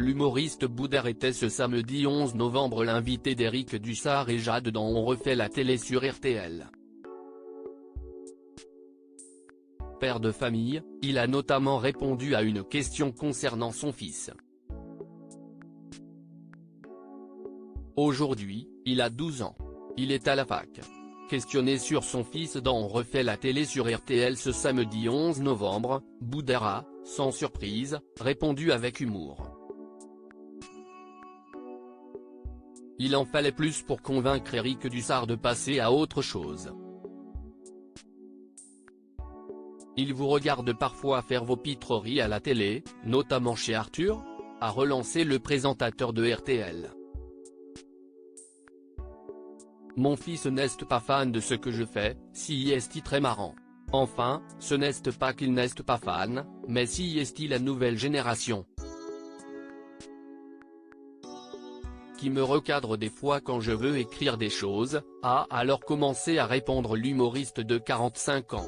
L'humoriste Boudère était ce samedi 11 novembre l'invité d'Éric Dussart et Jade dans On refait la télé sur RTL. Père de famille, il a notamment répondu à une question concernant son fils. Aujourd'hui, il a 12 ans. Il est à la fac. Questionné sur son fils dans On refait la télé sur RTL ce samedi 11 novembre, Boudère a, sans surprise, répondu avec humour. Il en fallait plus pour convaincre Éric Dussart de passer à autre chose. Il vous regarde parfois faire vos pitreries à la télé, notamment chez Arthur ? A relancé le présentateur de RTL. Mon fils n'est pas fan de ce que je fais, si est très marrant. Enfin, ce n'est pas qu'il n'est pas fan, mais si est la nouvelle génération. Qui me recadre des fois quand je veux écrire des choses, a alors commencé à répondre l'humoriste de 45 ans.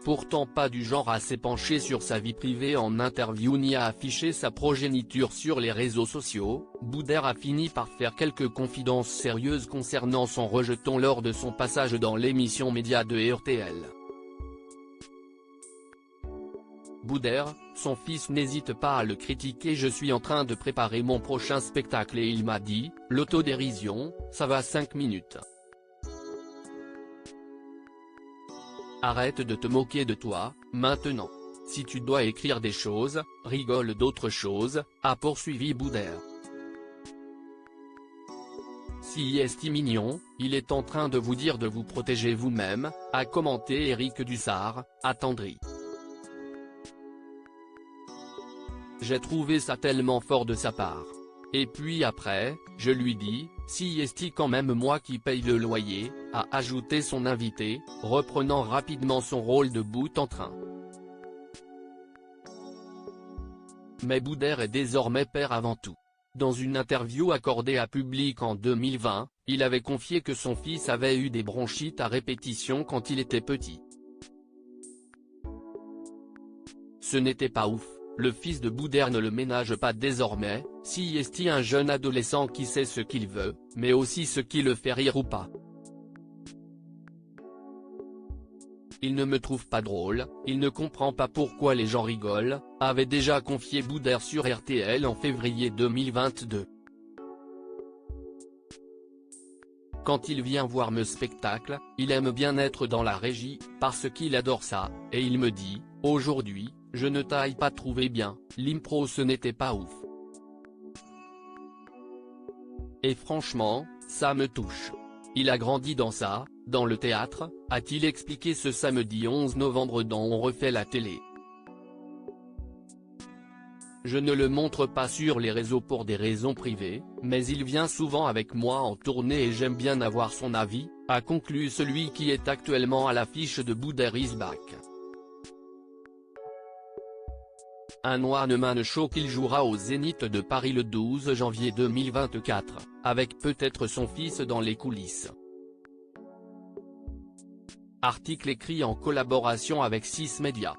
Pourtant pas du genre à s'épancher sur sa vie privée en interview ni à afficher sa progéniture sur les réseaux sociaux, Boudère a fini par faire quelques confidences sérieuses concernant son rejeton lors de son passage dans l'émission Média de RTL. Boudère, son fils n'hésite pas à le critiquer. Je suis en train de préparer mon prochain spectacle et il m'a dit, l'autodérision, ça va 5 minutes. Arrête de te moquer de toi, maintenant. Si tu dois écrire des choses, rigole d'autres choses, a poursuivi Boudère. Si est mignon, il est en train de vous dire de vous protéger vous-même, a commenté Éric Dussart, attendri. J'ai trouvé ça tellement fort de sa part. Et puis après, je lui dis, si est quand même moi qui paye le loyer, a ajouté son invité, reprenant rapidement son rôle de bout en train. Mais Boudère est désormais père avant tout. Dans une interview accordée à Public en 2020, il avait confié que son fils avait eu des bronchites à répétition quand il était petit. Ce n'était pas ouf. Le fils de Boudère ne le ménage pas désormais, si est un jeune adolescent qui sait ce qu'il veut, mais aussi ce qui le fait rire ou pas. Il ne me trouve pas drôle, il ne comprend pas pourquoi les gens rigolent, avait déjà confié Boudère sur RTL en février 2022. Quand il vient voir mes spectacles, il aime bien être dans la régie, parce qu'il adore ça, et il me dit, aujourd'hui, je ne t'aille pas trouvé bien, l'impro ce n'était pas ouf. Et franchement, ça me touche. Il a grandi dans ça, dans le théâtre, a-t-il expliqué ce samedi 11 novembre dans On refait la télé. Je ne le montre pas sur les réseaux pour des raisons privées, mais il vient souvent avec moi en tournée et j'aime bien avoir son avis, a conclu celui qui est actuellement à l'affiche de Boudère is Back. Un one-man show qu'il jouera au Zénith de Paris le 12 janvier 2024, avec peut-être son fils dans les coulisses. Article écrit en collaboration avec 6 Médias.